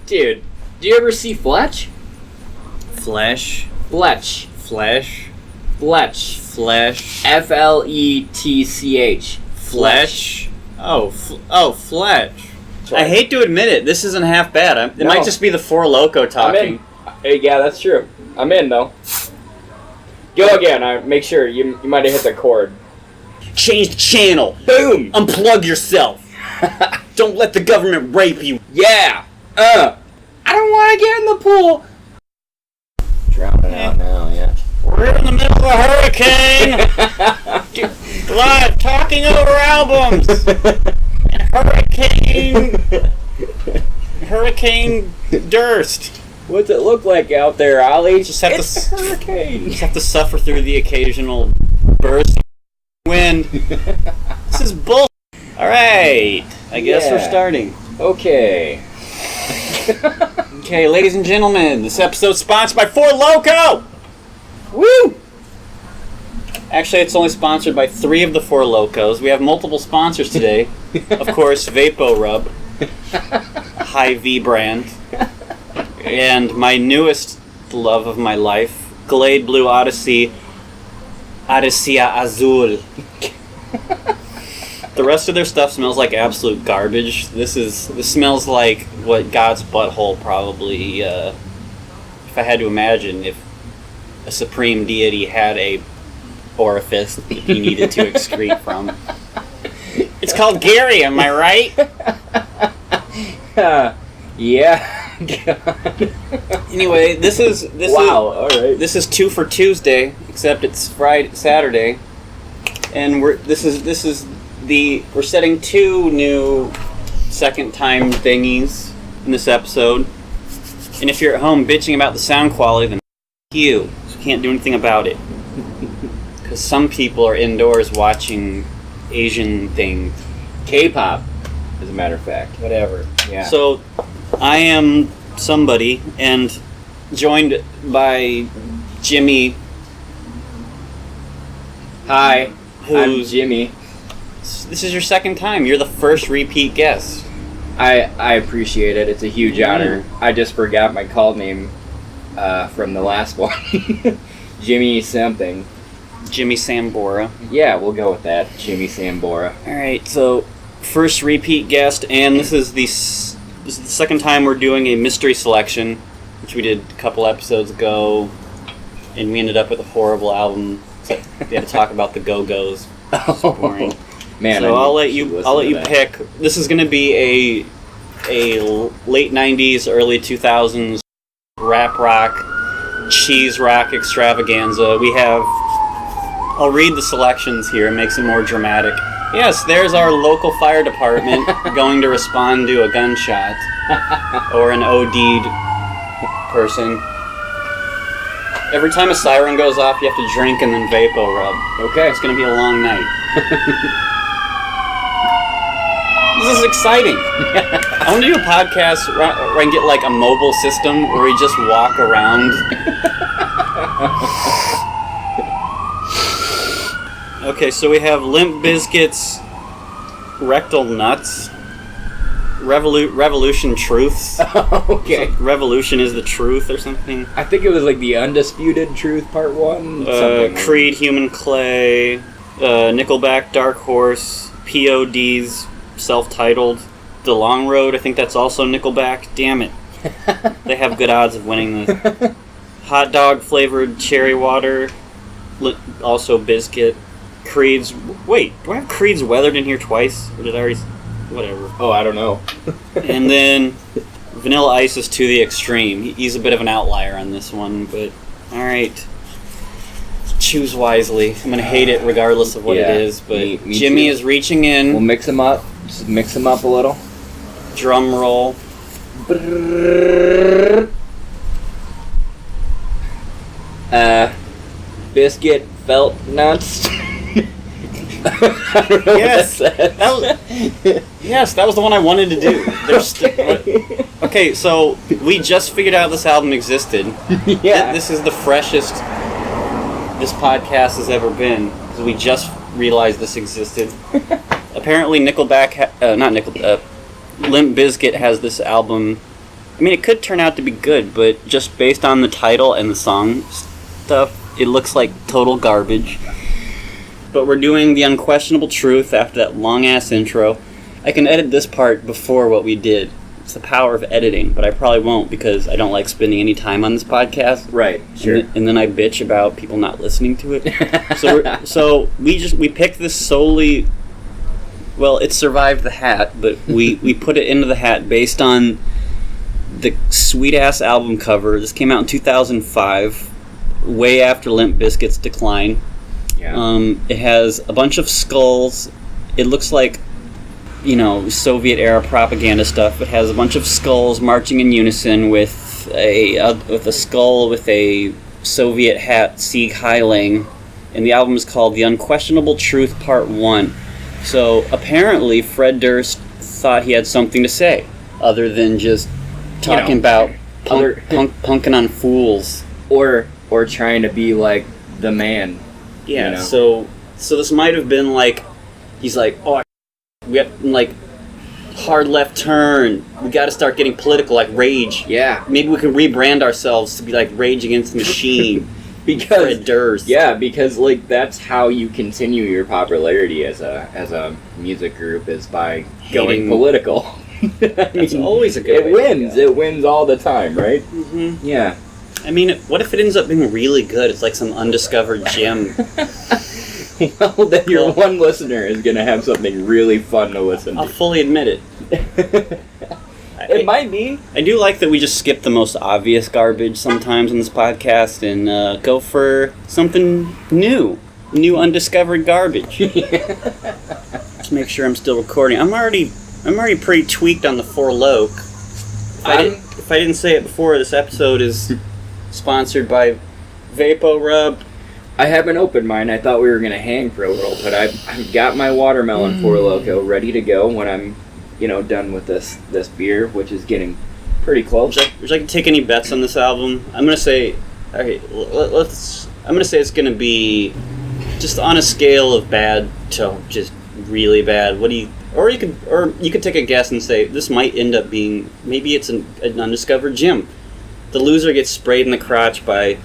Dude, do you ever see Fletch? Flesh. Fletch. Flesh. Fletch. Flesh. Fletch. Flesh. Oh, Fletch. Right. I hate to admit it. This isn't half bad. It might just be the Four Loko talking. Hey, yeah, that's true. I'm in, though. Go again. Make sure. You might have hit the chord. Change the channel. Boom! Unplug yourself. Don't let the government rape you. Yeah! I don't want to get in the pool! Drowning out now, yeah. We're in the middle of a hurricane! Glad talking over albums! And Hurricane Durst. What's it look like out there, Ollie? It's hurricane. Just have to suffer through the occasional burst of wind. This is bull. Alright, I guess we're starting. Okay. Okay, ladies and gentlemen, this episode's sponsored by Four Loko! Woo! Actually, it's only sponsored by 3 of the 4 Locos. We have multiple sponsors today. Of course, vaporub, High V brand, and my newest love of my life, Glade Blue Odyssey, Odyssea Azul. The rest of their stuff smells like absolute garbage. This smells like what God's butthole probably, if I had to imagine, if a supreme deity had a orifice that he needed to excrete from. It's called Gary, am I right? Yeah. Anyway, this is all right. This is 2 for Tuesday, except it's Saturday, and we're setting 2 new second time thingies in this episode. And if you're at home bitching about the sound quality, then you can't do anything about it. Because some people are indoors watching Asian things. K-pop, as a matter of fact. Whatever. Yeah. So, I am somebody, and joined by Jimmy. Hi, I'm Jimmy. This is your second time. You're the first repeat guest. I appreciate it. It's a huge honor. I just forgot my call name from the last one. Jimmy something. Jimmy Sambora. Yeah, we'll go with that. Jimmy Sambora. Alright, so first repeat guest, and this is the second time we're doing a mystery selection, which we did a couple episodes ago, and we ended up with a horrible album. So we had to talk about the Go-Go's. It's boring. Man, so I'll let you pick. This is going to be a late 90s, early 2000s rap rock, cheese rock extravaganza. We have... I'll read the selections here. It makes it more dramatic. Yes, there's our local fire department going to respond to a gunshot or an OD'd person. Every time a siren goes off, you have to drink and then vaporub. Okay. It's going to be a long night. This is exciting. I want to do a podcast where I can get like a mobile system where we just walk around. Okay, so we have Limp Bizkit's Rectal Nuts. Revolution Truths. Okay. So Revolution is the truth or something. I think it was like the Undisputed Truth Part 1. Creed, Human Clay. Nickelback, Dark Horse. POD's self-titled. The Long Road, I think that's also Nickelback. Damn it. They have good odds of winning this. Hot dog flavored cherry water. Also Bizkit. Creed's... Wait, do I have Creed's Weathered in here twice? Or did I already... Whatever. Oh, I don't know. And then Vanilla Ice is To the Extreme. He's a bit of an outlier on this one, but... Alright. Choose wisely. I'm going to hate it regardless of what it is, but me Jimmy too. is reaching in. We'll mix them up. Just mix them up a little. Drum roll. Biscuit felt nuts. Yes, that was the one I wanted to do. Okay, so we just figured out this album existed. Yeah. This is the freshest this podcast has ever been, because we just realized this existed. Apparently Limp Bizkit has this album I mean, it could turn out to be good, but just based on the title and the song stuff, it looks like total garbage. But we're doing the Unquestionable Truth after that long-ass intro. I can edit this part before what we did. It's the power of editing, but I probably won't because I don't like spending any time on this podcast. Right, sure. And then I bitch about people not listening to it. So we picked this solely. Well, it survived the hat, but we put it into the hat based on the sweet ass album cover. This came out in 2005, way after Limp Bizkit's decline. Yeah. It has a bunch of skulls. It looks like, Soviet era propaganda stuff. It has a bunch of skulls marching in unison with a skull with a Soviet hat, Sieg Heiling, and the album is called The Unquestionable Truth Part 1. So apparently Fred Durst thought he had something to say other than just talking about punking on fools or trying to be like the man. Yeah. So this might have been like he's like, oh, we have like hard left turn. We got to start getting political, like Rage. Yeah. Maybe we can rebrand ourselves to be like Rage Against the Machine. Because Fred Durst. Yeah, because like that's how you continue your popularity as a music group is by going political. It's always a good. It wins. It wins all the time, right? Mm-hmm. Yeah. I mean, what if it ends up being really good? It's like some undiscovered gem. Well, then your one listener is going to have something really fun to listen to. I'll fully admit it. It might be. I do like that we just skip the most obvious garbage sometimes in this podcast and go for something new undiscovered garbage. Just make sure I'm still recording. I'm already pretty tweaked on the Four Loc. If I didn't say it before, this episode is sponsored by Vaporub. I haven't opened mine. I thought we were going to hang for a little, but I've got my watermelon Four Loko ready to go when I'm, done with this beer, which is getting pretty close. Would you like to take any bets on this album? I'm going to say, okay, I'm going to say it's going to be just on a scale of bad to just really bad. What do you? Or you could take a guess and say this might end up being maybe it's an undiscovered gem. The loser gets sprayed in the crotch by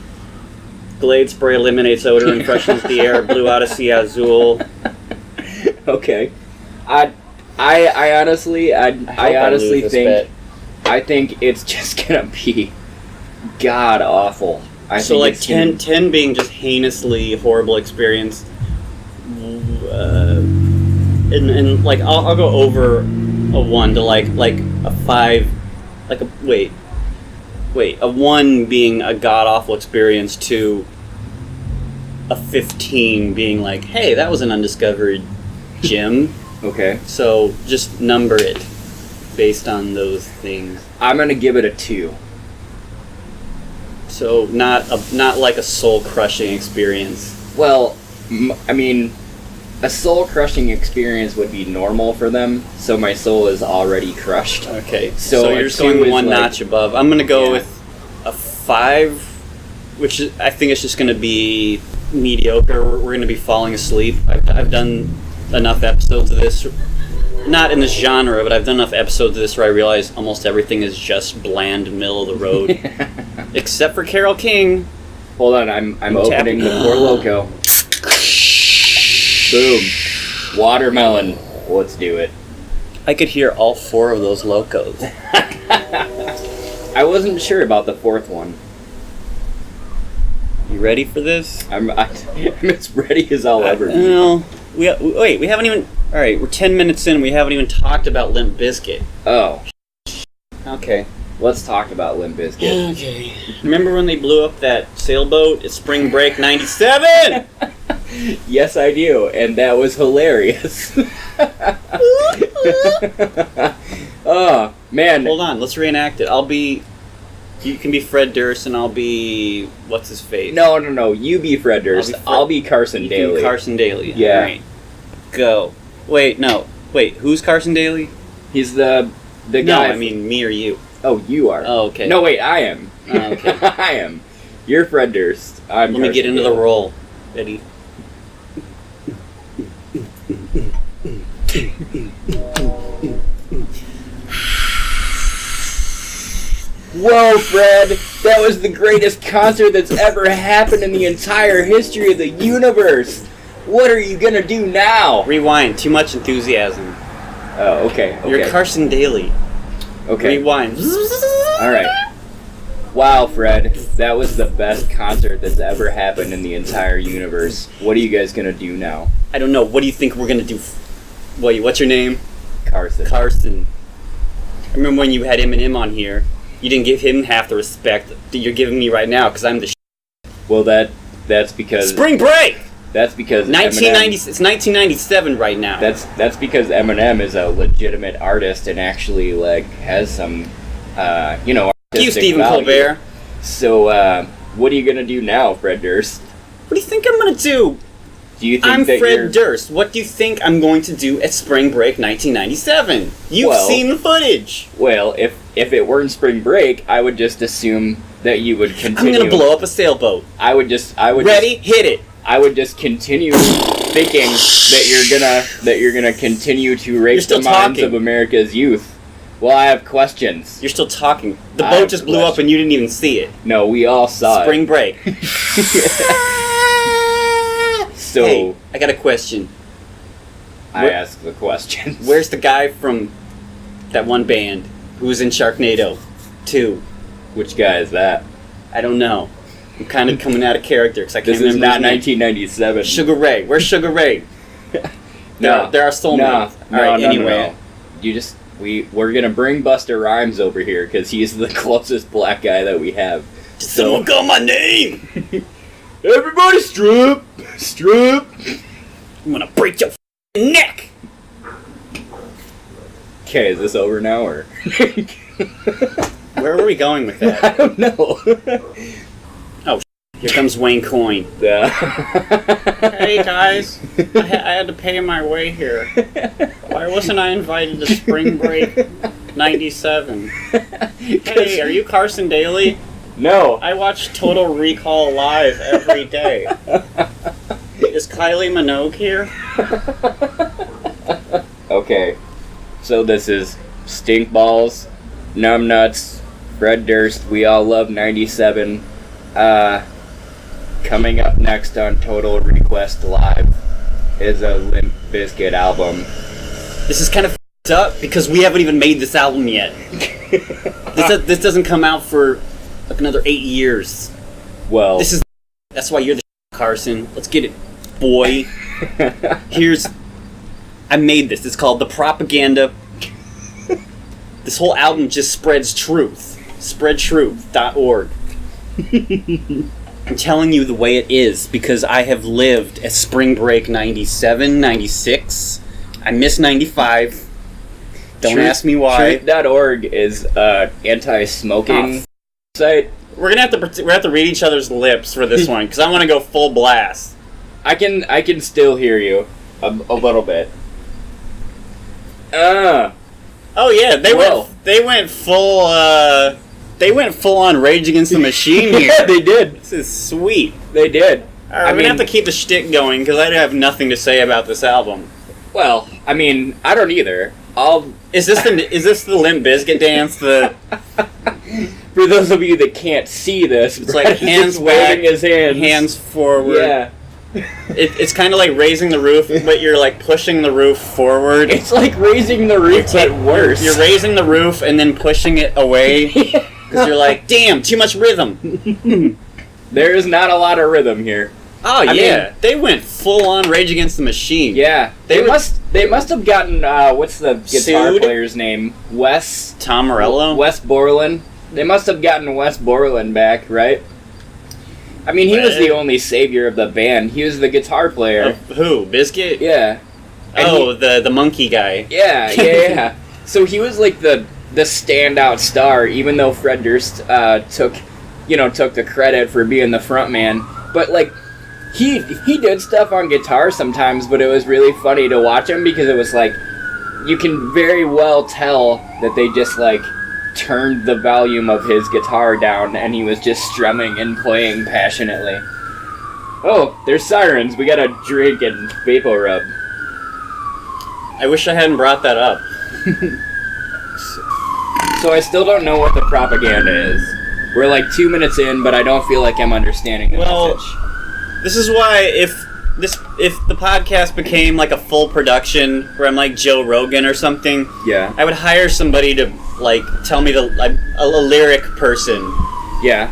Glade spray eliminates odor and freshens the air. Blue Odyssey Azul. Okay, I honestly think it's just gonna be god awful. So like 10 being just heinously horrible experience. And like I'll go over a 1 to like a 5, like a 1 being a god awful experience to a 15 being like, hey, that was an undiscovered gem. Okay. So just number it based on those things. I'm gonna give it a 2. So not like a soul crushing experience. Well, I mean, a soul-crushing experience would be normal for them, so my soul is already crushed. Okay, so you're just going one notch above. I'm going to go with a 5, which I think it's just going to be mediocre. We're going to be falling asleep. I've done enough episodes of this, not in this genre, but I've done enough episodes of this where I realize almost everything is just bland, middle of the road, except for Carole King. Hold on, I'm opening the Four Loko. Boom. Watermelon. Let's do it. I could hear all 4 of those locos. I wasn't sure about the 4th one. You ready for this? I'm as ready as I'll ever be. No. We haven't even... Alright, we're 10 minutes in, we haven't even talked about Limp Bizkit. Oh. Okay. Let's talk about Limp Bizkit. Okay. Remember when they blew up that sailboat at Spring Break 97? Yes, I do, and that was hilarious. Oh, man. Hold on, let's reenact it. You can be Fred Durst, and I'll be... What's his face? No. You be Fred Durst. I'll be Carson Daly. Be Carson Daly. Yeah. All right. Go. Wait, who's Carson Daly? He's the guy... No, I mean me or you. Oh, you are. Oh, okay. No, wait, I am. Oh, okay. I am. You're Fred Durst. Let me get into the role, Eddie. Whoa, Fred! That was the greatest concert that's ever happened in the entire history of the universe! What are you gonna do now? Rewind. Too much enthusiasm. Oh, okay. You're Carson Daly. Okay. Rewind. Alright. Wow, Fred. That was the best concert that's ever happened in the entire universe. What are you guys gonna do now? I don't know. What do you think we're gonna do? What's your name? Carson. I remember when you had Eminem on here. You didn't give him half the respect that you're giving me right now because I'm the Well, that's because... Spring Break! That's because 1990. It's 1997 right now. That's because Eminem is a legitimate artist and actually, like, has some, artistic you, Stephen value. Colbert. So, what are you gonna do now, Fred Durst? What do you think I'm gonna do? Do you think I'm that Fred Durst. What do you think I'm going to do at Spring Break 1997? You've seen the footage. Well, if it weren't Spring Break, I would just assume that you would continue. I'm gonna blow up a sailboat. Ready? Hit it. I would just continue thinking that you're gonna continue to rape the minds of America's youth. Well, I have questions. You're still talking. The boat just blew up and you didn't even see it. No, we all saw Spring Break. So, hey, I got a question. I ask the questions. Where's the guy from that one band who was in Sharknado 2? Which guy is that? I don't know. I'm kind of coming out of character because I can't remember. This is not 1997. Sugar Ray. Where's Sugar Ray? No. There are soulmates. No. You just... We're gonna bring Busta Rhymes over here because he's the closest black guy that we have. Someone call my name! Everybody strip! Strip! I'm gonna break your neck! Okay, is this over now, or...? Where were we going with that? I don't know. Oh, here comes Wayne Coyne. Hey guys, I had to pay my way here. Why wasn't I invited to Spring Break 97? Hey, are you Carson Daly? No. I watch Total Recall live every day. Is Kylie Minogue here? Okay, so this is Stinkballs, Numbnuts, Fred Durst, We All Love 97. Coming up next on Total Request Live is a Limp Bizkit album. This is kind of f***ed up because we haven't even made this album yet. This doesn't come out for like another 8 years. Well, that's why you're the Carson. Let's get it, boy. I made this. It's called The Propaganda. This whole album just spreads truth. Spreadtruth.org. I'm telling you the way it is because I have lived at Spring Break 97, 96. I miss 95. Don't ask me why. Truth.org is anti-smoking site. We're gonna have to read each other's lips for this one because I want to go full blast. I can still hear you a little bit. Oh yeah, they went full on Rage Against the Machine here. Yeah, they did. This is sweet. They did. We're gonna have to keep the shtick going because I have nothing to say about this album. Well, I mean, I don't either. Is this the Limp Bizkit dance? For those of you that can't see this, it's like hands waving his hands forward. Yeah. It's kind of like raising the roof, but you're like pushing the roof forward. It's like raising the roof, but worse. You're raising the roof and then pushing it away because you're like, damn, too much rhythm. There is not a lot of rhythm here. Oh yeah, they went full on Rage Against the Machine. Yeah, they must have gotten what's the guitar player's name? Tom Morello. Wes Borland. They must have gotten Wes Borland back, right? I mean, he was the only savior of the band. He was the guitar player. Who? Bizkit? Yeah. And the monkey guy. Yeah. So he was like the standout star, even though Fred Durst took the credit for being the front man. But like, he did stuff on guitar sometimes, but it was really funny to watch him because it was like, you can very well tell that they just like turned the volume of his guitar down and he was just strumming and playing passionately. Oh, there's sirens. We gotta drink and vaporub. I wish I hadn't brought that up. So I still don't know what the propaganda is. We're like 2 minutes in, but I don't feel like I'm understanding the message. This is why if the podcast became like a full production where I'm like Joe Rogan or something, yeah, I would hire somebody to like tell me a lyric person. Yeah.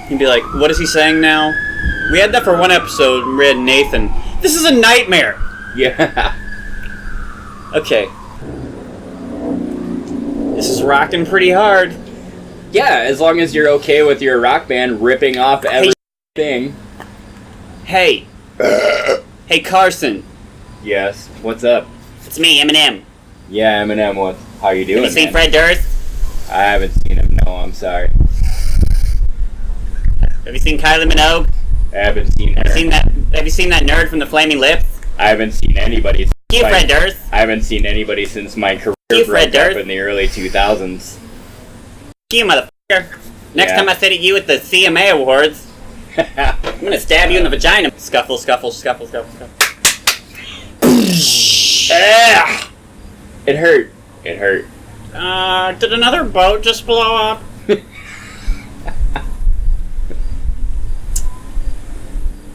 He'd be like, "What is he saying now?" We had that for one episode. And we had Nathan. This is a nightmare. Yeah. Okay. This is rocking pretty hard. Yeah, as long as you're okay with your rock band ripping off everything. Hey. Hey, Carson. Yes. What's up? It's me, Eminem. Yeah, Eminem. How you doing? Have you seen man? Fred Durst? I haven't seen him. No, I'm sorry. Have you seen Kylie Minogue? I haven't seen her. Have you seen that nerd from the Flaming Lips? I haven't seen anybody. Fred Durst. I haven't seen anybody since my career broke up in the early 2000s. You motherfucker. Next time I sit at you at the CMA Awards, I'm gonna stab you in the vagina. Scuffle, scuffle, scuffle, scuffle, scuffle. It hurt. It hurt. Did another boat just blow up?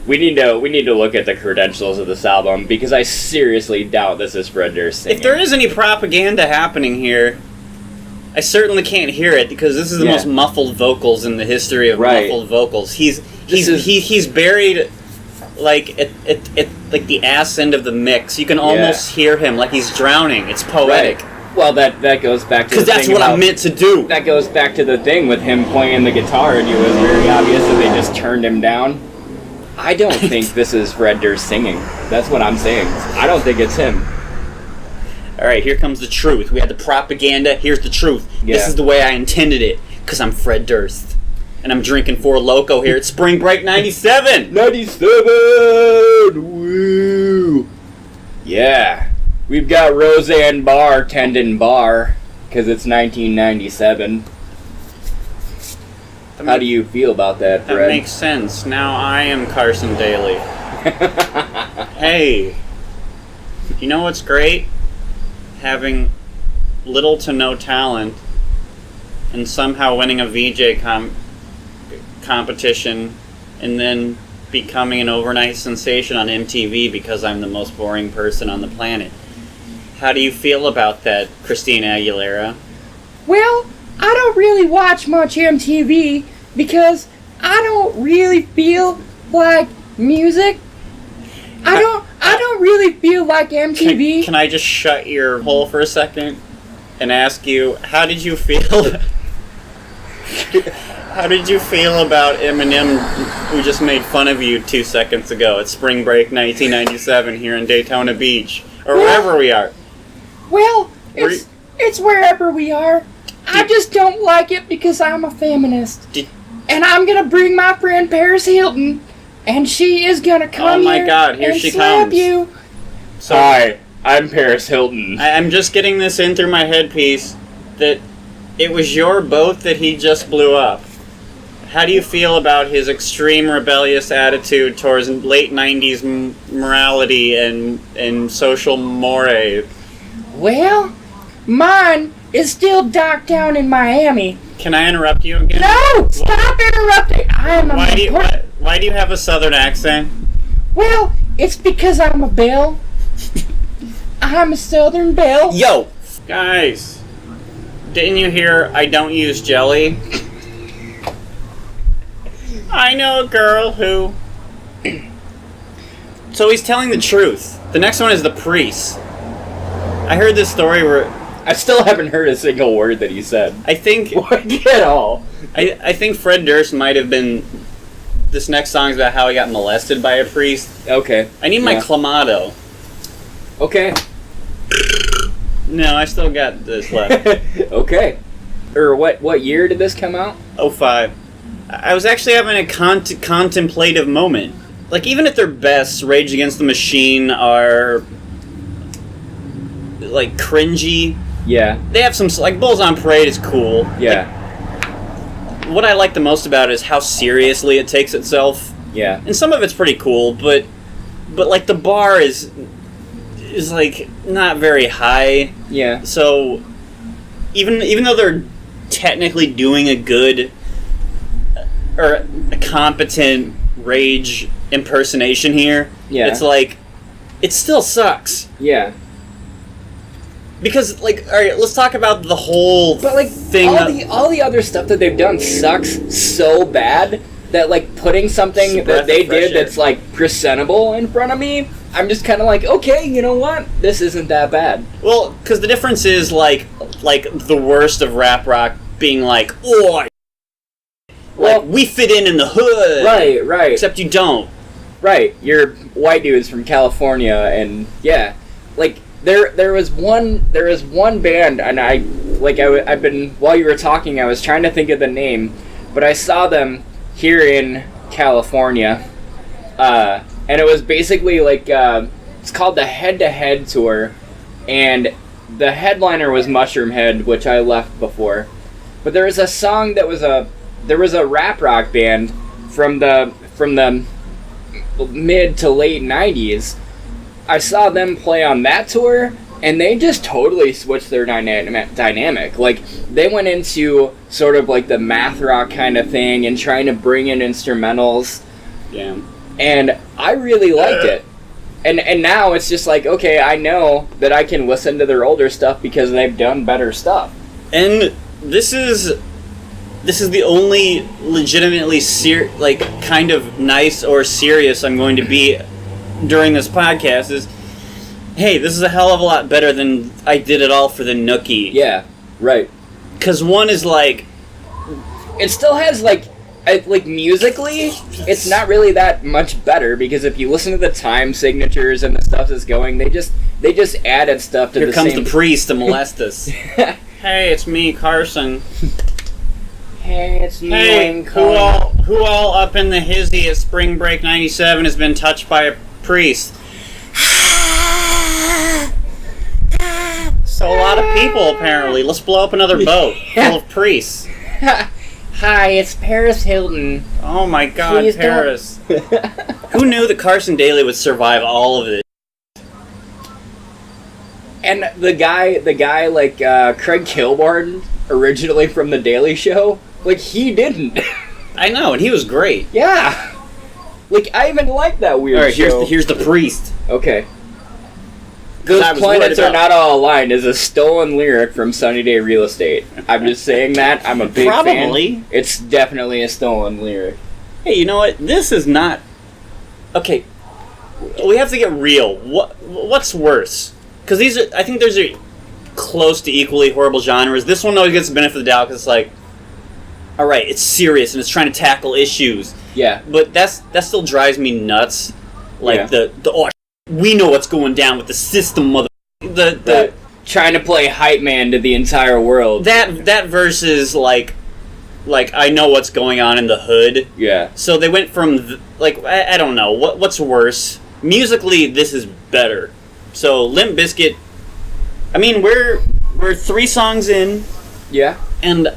We need to look at the credentials of this album because I seriously doubt this is Fred Durst singing. If there is any propaganda happening here, I certainly can't hear it because this is the most muffled vocals in the history of muffled vocals. He's buried like at like the ass end of the mix. You can almost hear him like he's drowning. It's poetic. Right. Well, that goes back to because that's what I'm meant to do. That goes back to the thing with him playing the guitar, and it was very obvious that they just turned him down. I don't think this is Fred Durst singing. That's what I'm saying. I don't think it's him. Alright, here comes the truth. We had the propaganda, here's the truth. Yeah. This is the way I intended it, because I'm Fred Durst. And I'm drinking Four Loko here at Spring Break 97! 97! Woo! Yeah. We've got Roseanne Barr tending bar, because it's 1997. How do you feel about that, Fred? That makes sense. Now I am Carson Daly. Hey, you know what's great? Having little to no talent and somehow winning a VJ competition and then becoming an overnight sensation on MTV because I'm the most boring person on the planet. How do you feel about that, Christina Aguilera? Well, I don't really watch much MTV because I don't really feel like music. I don't really feel like MTV. Can I just shut your hole for a second and ask you, how did you feel? How did you feel about Eminem, who just made fun of you 2 seconds ago at Spring Break 1997 here in Daytona Beach, or wherever we are? Well, it's wherever we are. I just don't like it because I'm a feminist. And I'm going to bring my friend Paris Hilton, and she is going to come here and slap you. So, hi, I'm Paris Hilton. I'm just getting this in through my headpiece that it was your boat that he just blew up. How do you feel about his extreme rebellious attitude towards late 90s morality and social mores? Well, mine is still docked down in Miami. Can I interrupt you again? No! Stop interrupting! Why do you have a southern accent? Well, it's because I'm a belle. I'm a southern belle. Yo! Guys, didn't you hear I don't use jelly? I know a girl who... So he's telling the truth. The next one is the priest. I heard this story where... I still haven't heard a single word that he said. I think... At all. I think Fred Durst might have been... This next song is about how he got molested by a priest. Okay. I need my Clamato. Okay. No, I still got this left. Okay. Or what year did this come out? 05. I was actually having a contemplative moment. Like, even at their best, Rage Against the Machine are... like, cringy. Yeah. They have some... Like, Bulls on Parade is cool. Yeah. Like, what I like the most about it is how seriously it takes itself. Yeah. And some of it's pretty cool, but like, the bar is like, not very high. Yeah. So, even though they're technically doing a good or a competent Rage impersonation here, it's like, it still sucks. Yeah. Because, like, alright, let's talk about the whole thing. All the other stuff that they've done sucks so bad that, like, putting something that they did that's, like, presentable in front of me, I'm just kind of like, okay, you know what? This isn't that bad. Well, because the difference is, like the worst of rap rock being like, oh, well, like, we fit in the hood. Right. Except you don't. Right. You're white dudes from California, and, yeah. Like, there was one band, and I've been, while you were talking, I was trying to think of the name, but I saw them here in California, and it was basically like, it's called the Head to Head Tour, and the headliner was Mushroom Head, which I left before, but there was a song that was there was a rap rock band from the mid to late 90s. I saw them play on that tour, and they just totally switched their dynamic. Like, they went into sort of like the math rock kind of thing and trying to bring in instrumentals. Yeah. And I really liked it. And now it's just like, okay, I know that I can listen to their older stuff because they've done better stuff. And this is the only legitimately kind of nice or serious I'm going to be during this podcast is, hey, this is a hell of a lot better than I did it all for the Nookie. Yeah, right. Because one is like, it still has like musically, it's not really that much better, because if you listen to the time signatures and the stuff that's going, they just added stuff to here the comes same... the priest to molest us. Hey, it's me, Carson. Hey, it's me, hey, who all up in the hizzy at Spring Break 97 has been touched by a priest? So a lot of people, apparently. Let's blow up another boat full of priests. Hi, it's Paris Hilton. Oh my God, Please Paris. Who knew that Carson Daly would survive all of this? And the guy like Craig Kilborn, originally from The Daily Show, like, he didn't. I know, and he was great. Yeah. Like, I even like that weird show. Here's the priest. Okay. Those planets are not all aligned is a stolen lyric from Sunny Day Real Estate. I'm just saying that. I'm a big fan. Probably. It's definitely a stolen lyric. Hey, you know what? This is not... Okay. We have to get real. What's worse? Because I think those are close to equally horrible genres. This one always gets the benefit of the doubt because it's like, all right, it's serious and it's trying to tackle issues. Yeah. But that still drives me nuts. Like, we know what's going down with the system, the trying to play hype man to the entire world. That versus like I know what's going on in the hood. Yeah. So they went from I don't know what's worse. Musically, this is better. So Limp Bizkit. I mean, we're 3 songs in. Yeah. And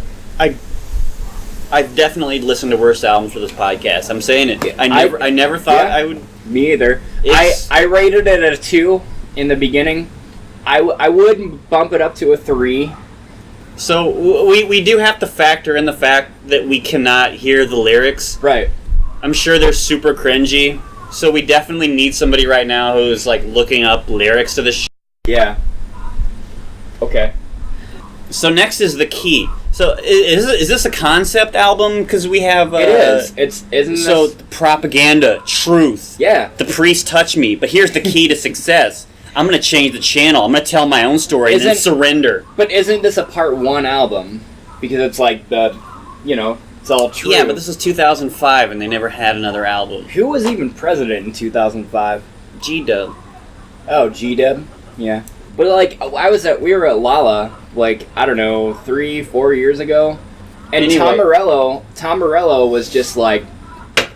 I've definitely listened to worse albums for this podcast. I'm saying it. I never thought I would. Me either. I rated it at a 2 in the beginning. I would bump it up to a 3. So we do have to factor in the fact that we cannot hear the lyrics. Right. I'm sure they're super cringy. So we definitely need somebody right now who's like looking up lyrics to this. Yeah. Okay. So next is the key. So is this a concept album? Because we have it is. Isn't so this... propaganda, truth. Yeah. The priest touched me, but here's the key to success. I'm gonna change the channel. I'm gonna tell my own story and then surrender. But isn't this a part 1 album? Because it's like it's all true. Yeah, but this is 2005 and they never had another album. Who was even president in 2005? G-Dub. Oh, G-Dub? Yeah. But we were at Lala, I don't know, 3-4 years ago, and anyway. Tom Morello was just like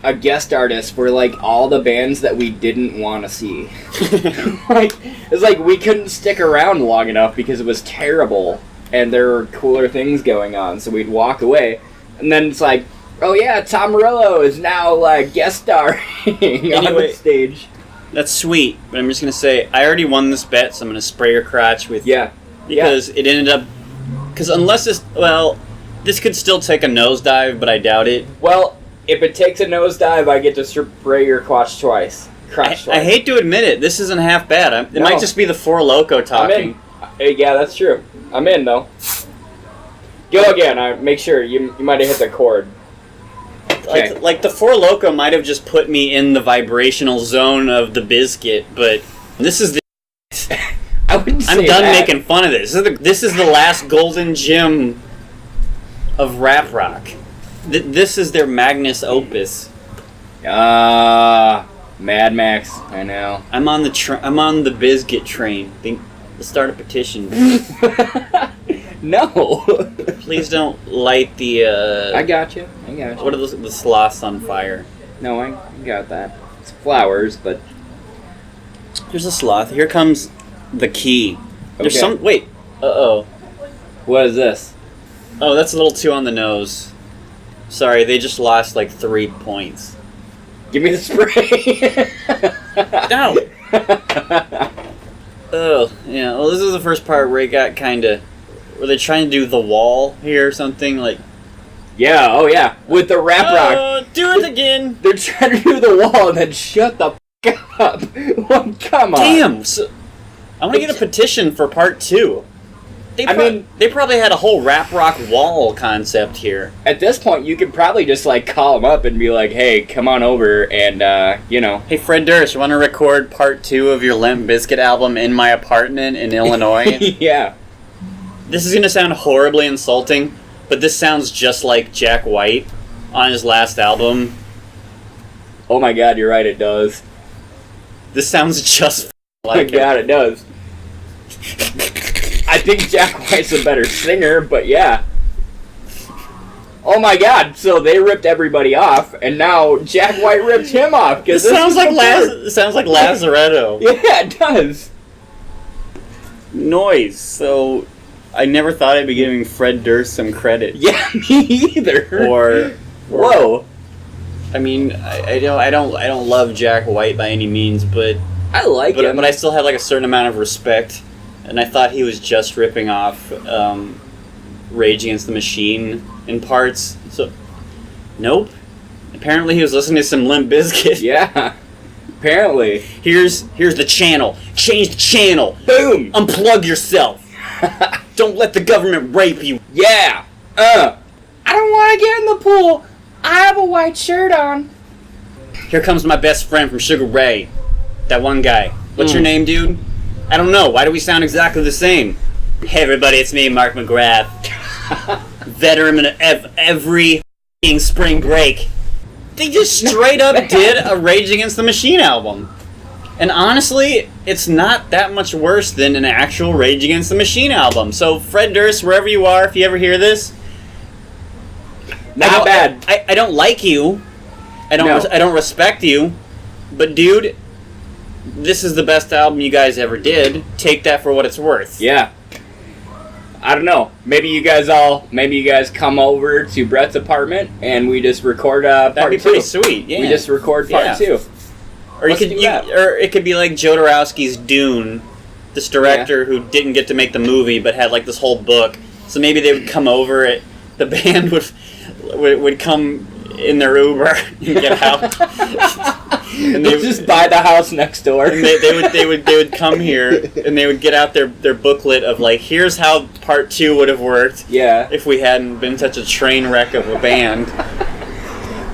a guest artist for all the bands that we didn't want to see. It's like we couldn't stick around long enough because it was terrible and there were cooler things going on, so we'd walk away. And then it's like, oh yeah, Tom Morello is now guest starring on the stage. That's sweet, but I'm just going to say, I already won this bet, so I'm going to spray your crotch with... Yeah. Because it ended up... Because unless this... Well, This could still take a nosedive, but I doubt it. Well, if it takes a nosedive, I get to spray your crotch twice. I hate to admit it. This isn't half bad. It might just be the Four Loko talking. Yeah, that's true. I'm in, though. Go again. Make sure. You might have hit the chord. Okay. Like the Four Loko might have just put me in the vibrational zone of the Bizkit, but this is the... I wouldn't say I'm done that. making fun of this. This is the last golden gem of rap rock. This is their magnus opus. Mad Max. I know. I'm on the Bizkit train. Let's start a petition. No. Please don't light the. I got you. What are the sloths on fire? No, I got that. It's flowers, but there's a sloth. Here comes the key. There's Okay. Wait. Uh-oh. What is this? Oh, that's a little too on the nose. Sorry, they just lost like 3 points. Give me the spray. No. Oh, yeah. Well, this is the first part where it got kind of... Were they trying to do the wall here or something? Like... Yeah, oh yeah. With the rap rock. Do it again. They're trying to do the wall and then shut the f*** up. Well, come on. Damn. So, I want to get a petition for part 2. They probably had a whole rap rock wall concept here. At this point, you could probably just like call them up and be like, "Hey, come on over," and Hey, Fred Durst, you want to record part 2 of your Limp Bizkit album in my apartment in Illinois? Yeah. This is gonna sound horribly insulting, but this sounds just like Jack White on his last album. Oh my God, you're right. It does. This sounds just like Oh my God, it does. I think Jack White's a better singer, but yeah. Oh my God! So they ripped everybody off, and now Jack White ripped him off. It sounds like Lazaretto. Yeah, it does. Noise. So I never thought I'd be giving Fred Durst some credit. Yeah, me either. Or whoa. I mean, I don't love Jack White by any means, but I like him. But I still have like a certain amount of respect. And I thought he was just ripping off Rage Against the Machine in parts. So, nope. Apparently he was listening to some Limp Bizkit. Yeah. Apparently. Here's the channel. Change the channel. Boom. Unplug yourself. Don't let the government rape you. Yeah. I don't want to get in the pool. I have a white shirt on. Here comes my best friend from Sugar Ray. That one guy. What's your name, dude? I don't know. Why do we sound exactly the same? Hey, everybody, it's me, Mark McGrath. Veteran of every f***ing spring break. They just straight up did a Rage Against the Machine album. And honestly, it's not that much worse than an actual Rage Against the Machine album. So, Fred Durst, wherever you are, if you ever hear this... Not bad. I don't like you. I don't respect you. But, dude... This is the best album you guys ever did. Take that for what it's worth. Yeah. I don't know. Maybe you guys come over to Brett's apartment and we just record part 2. That'd be pretty sweet. Yeah. We just record part 2. Or it could be like Jodorowsky's Dune, this director who didn't get to make the movie but had like this whole book. So maybe they would come over. The band would come in their Uber and get out. And they would just buy the house next door. And they would come here and they would get out their booklet of like, here's how part 2 would have worked. Yeah. If we hadn't been such a train wreck of a band.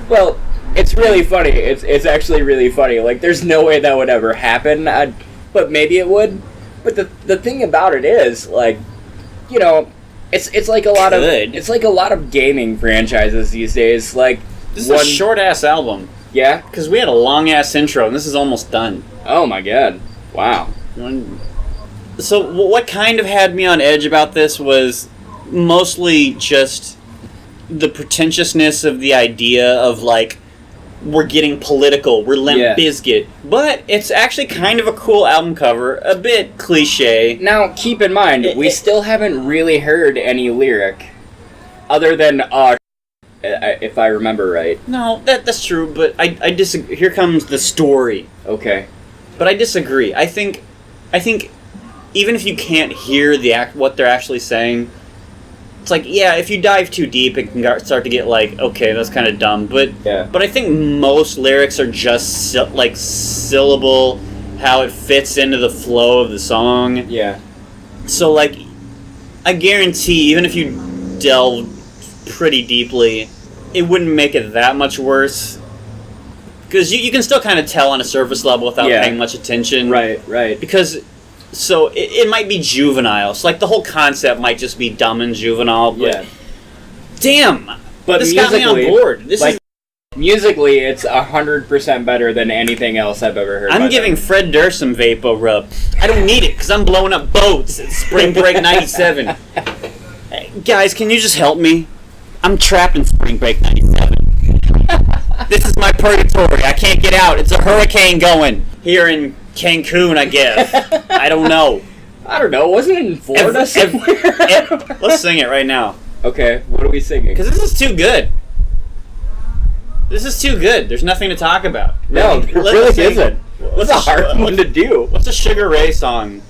Well, it's really funny. It's actually really funny. Like, there's no way that would ever happen. But maybe it would. But the thing about it is, like, you know, it's like a lot of gaming franchises these days. Like, this is a short ass album. Yeah? Because we had a long-ass intro, and this is almost done. Oh my God. Wow. So what kind of had me on edge about this was mostly just the pretentiousness of the idea of, like, we're getting political, we're Limp Bizkit. But it's actually kind of a cool album cover, a bit cliche. Now, keep in mind, we still haven't really heard any lyric. Other than, if I remember right. No, that's true, but I disagree. Here comes the story. Okay. But I disagree. I think even if you can't hear what they're actually saying, it's like, yeah, if you dive too deep, it can start to get like, okay, that's kind of dumb. But I think most lyrics are just like syllable, how it fits into the flow of the song. Yeah. So like, I guarantee, even if you delve pretty deeply, it wouldn't make it that much worse. Because you can still kind of tell on a surface level without paying much attention. Right. Because, so, it might be juvenile. So, like, the whole concept might just be dumb and juvenile. But damn! But this got me on board. Musically, it's 100% better than anything else I've ever heard. I'm giving Fred Durst some vaporub. I don't need it, because I'm blowing up boats at Spring Break 97. Hey, guys, can you just help me? I'm trapped in Spring Break 97. This is my purgatory. I can't get out. It's a hurricane going. Here in Cancun, I guess. I don't know. Wasn't it in Florida somewhere? Let's sing it right now. Okay, what are we singing? Because this is too good. This is too good. There's nothing to talk about. No, it really isn't. What's a hard one to do? What's a Sugar Ray song?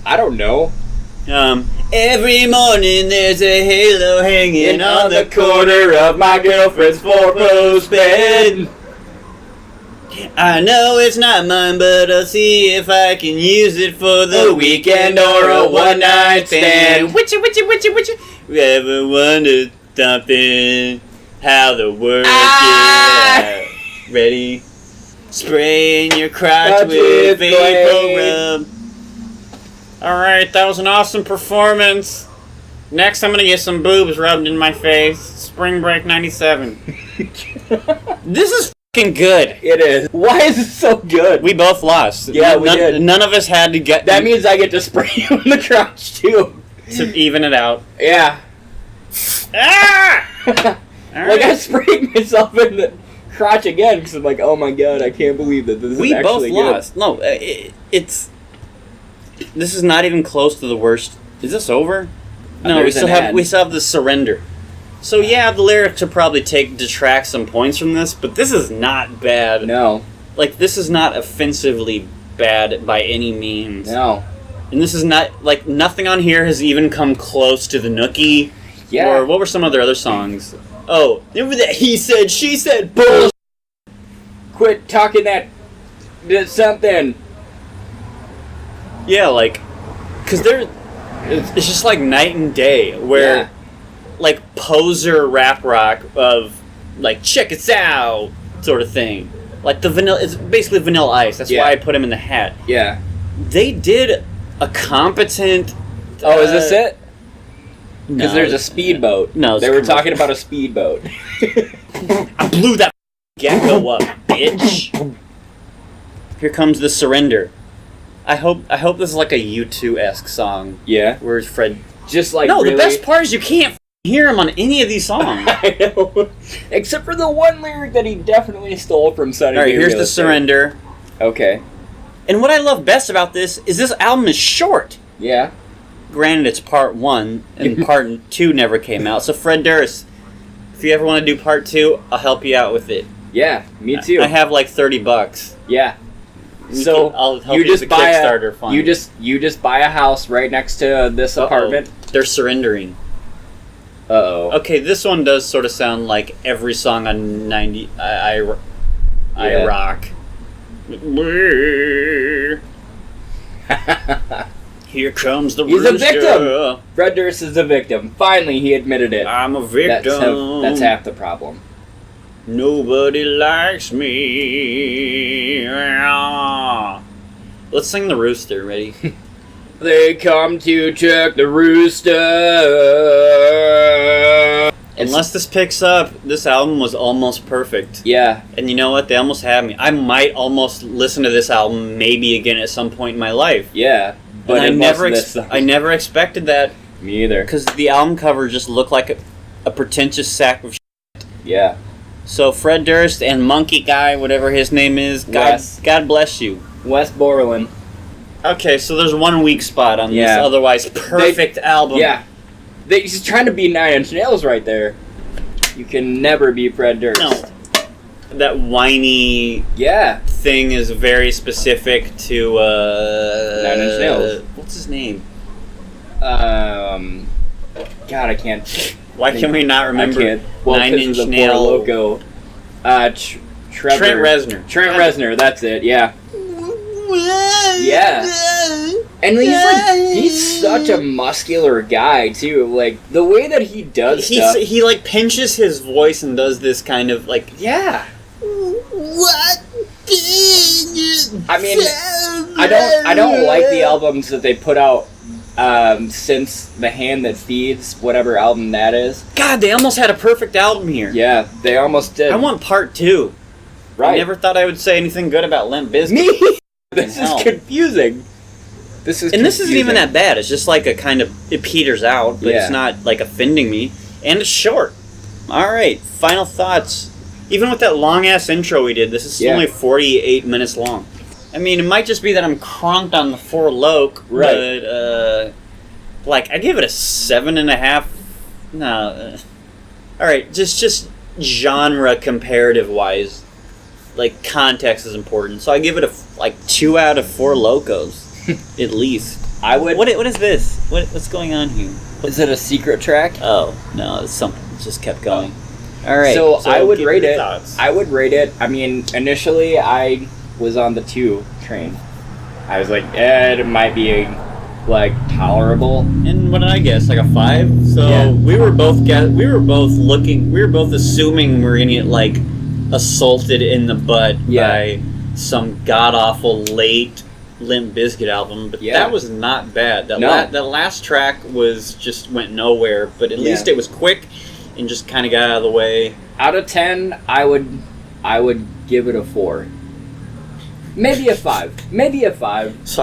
I don't know. Every morning there's a halo hanging on the corner of my girlfriend's four-post bed. I know it's not mine, but I'll see if I can use it for the weekend or a one-night stand. Witchy. You ever wondered something? How the world gets ready? Spraying your crotch with vaporub. Alright, that was an awesome performance. Next, I'm gonna get some boobs rubbed in my face. Spring Break 97. This is fucking good. It is. Why is it so good? We both lost. Yeah, we did. None of us had to get... That means I get to spray you in the crotch, too. To even it out. Yeah. Ah! Like, I sprayed myself in the crotch again, because I'm like, oh my god, I can't believe that this is actually good. We both lost. No, it's... This is not even close to the worst. Is this over? No, we still have the surrender. So yeah, the lyrics will probably detract some points from this, but this is not bad. No. Like, this is not offensively bad by any means. No. And this is not, like, nothing on here has even come close to the Nookie. Yeah. Or what were some of their other songs? Oh, remember that he said, she said, bull. Quit talking that something. Yeah, like, because it's just like night and day, where, like, poser rap rock of, like, check it out, sort of thing. Like, it's basically Vanilla Ice, that's why I put him in the hat. Yeah. They did a competent... Oh, is this it? Because No. there's a speedboat. No, they were talking about a speedboat. I blew that gecko up, bitch. Here comes the surrender. I hope this is like a U2-esque song. Yeah. Where's Fred? Just like No, really... the best part is you can't hear him on any of these songs. I know. Except for the one lyric that he definitely stole from Sunny Day. Alright, here's the surrender. Okay. And what I love best about this is this album is short. Yeah. Granted, it's part 1, and part 2 never came out. So Fred Durst, if you ever want to do part 2, I'll help you out with it. Yeah, me too. I have like $30. Yeah. So I'll help you just with the Kickstarter fund. You just buy a house right next to this apartment. They're surrendering. Uh-oh. Okay, this one does sort of sound like every song on 90 I Rock. Here comes the He's rooster. a victim. Fred Durst is a victim. Finally, he admitted it. I'm a victim. That's half the problem. Nobody likes me. Let's sing the rooster. Ready? They come to check the rooster. Unless this picks up, this album was almost perfect. Yeah. And you know what? They almost had me. I might almost listen to this album maybe again at some point in my life. Yeah. But I never expected that. Me either. Because the album cover just looked like a pretentious sack of shit. Yeah. So Fred Durst and Monkey Guy, whatever his name is, God bless you. Wes Borland. Okay, so there's one weak spot on this otherwise perfect album. Yeah. He's trying to be 9 Inch Nails right there. You can never be Fred Durst. No. That whiny thing is very specific to 9 Inch Nails. What's his name? God, I can't. Why can we not remember I can't. Well, Nine Inch the Four Nail? Loco. Trevor. Trent Reznor. Trent Reznor, that's it, yeah. Yeah. And he's such a muscular guy, too. Like, the way that he does stuff. He, like, pinches his voice and does this kind of, like... Yeah. What? I mean, I don't like the albums that they put out since The Hand That Feeds, whatever album that is. God, they almost had a perfect album here. Yeah, they almost did. I want part 2. Right. I never thought I would say anything good about Limp Bizkit. Me? This is confusing. This isn't even that bad. It's just like a kind of... It peters out, but it's not, like, offending me. And it's short. Alright, final thoughts. Even with that long-ass intro we did, this is only 48 minutes long. I mean, it might just be that I'm cronked on the Four Lok, right. But, like, I give it a 7.5. No. Alright, just genre comparative-wise, like, context is important. So I give it a, 2 out of 4 Locos, at least. I would... What is this? What's going on here? Is it a secret track? Oh, no, it's something. It just kept going. Alright. So I would rate it. Thoughts. I would rate it. I mean, initially I was on the 2 train. I was like, it might be, like, tolerable. And what did I guess? Like a 5? So we were both assuming we were gonna get, like, assaulted in the butt by some god-awful late Limp Bizkit album, but that was not bad. That last track went nowhere, but at least it was quick and just kind of got out of the way. Out of 10, I would give it a 4. Maybe a 5. Maybe a 5.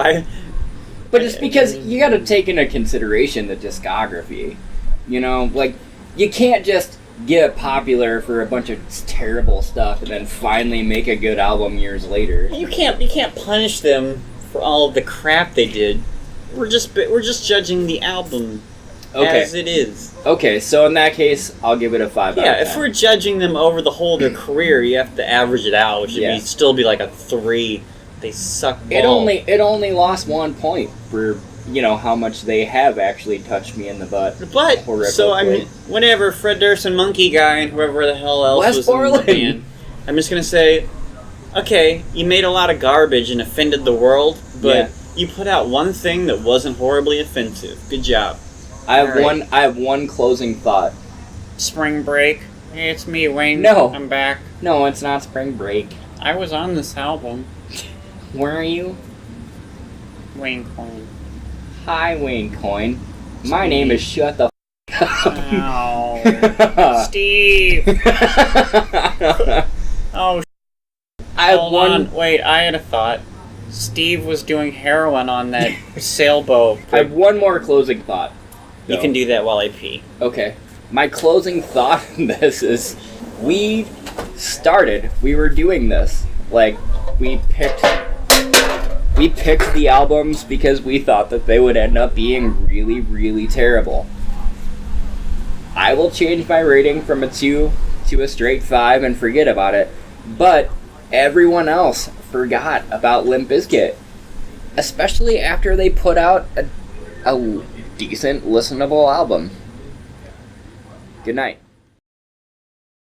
But it's because you got to take into consideration the discography. You know, like, you can't just get popular for a bunch of terrible stuff and then finally make a good album years later. You can't punish them for all of the crap they did. We're just judging the album as it is. Okay, so in that case, I'll give it a 5 out of 10. Yeah, if we're judging them over the whole of their career, you have to average it out, which would still be like a 3. They suck balls. It only lost 1 point for, you know, how much they have actually touched me in the butt. But, so, I mean, whatever, Fred Durst and Monkey Guy and whoever the hell else was in the band, I'm just going to say, okay, you made a lot of garbage and offended the world, but you put out one thing that wasn't horribly offensive. Good job. I have one closing thought. Spring Break. Hey, it's me, Wayne. No. I'm back. No, it's not Spring Break. I was on this album. Where are you? Wayne Coyne. Hi, Wayne Coyne. My name is Shut the Ow. Steve! Oh, hold on. Wait, I had a thought. Steve was doing heroin on that sailboat. I have one more closing thought. You can do that while I pee. Okay. My closing thought in this is, we were doing this. Like, we picked the albums because we thought that they would end up being really, really terrible. I will change my rating from a 2 to a straight 5 and forget about it. But everyone else forgot about Limp Bizkit. Especially after they put out a decent, listenable album. Good night.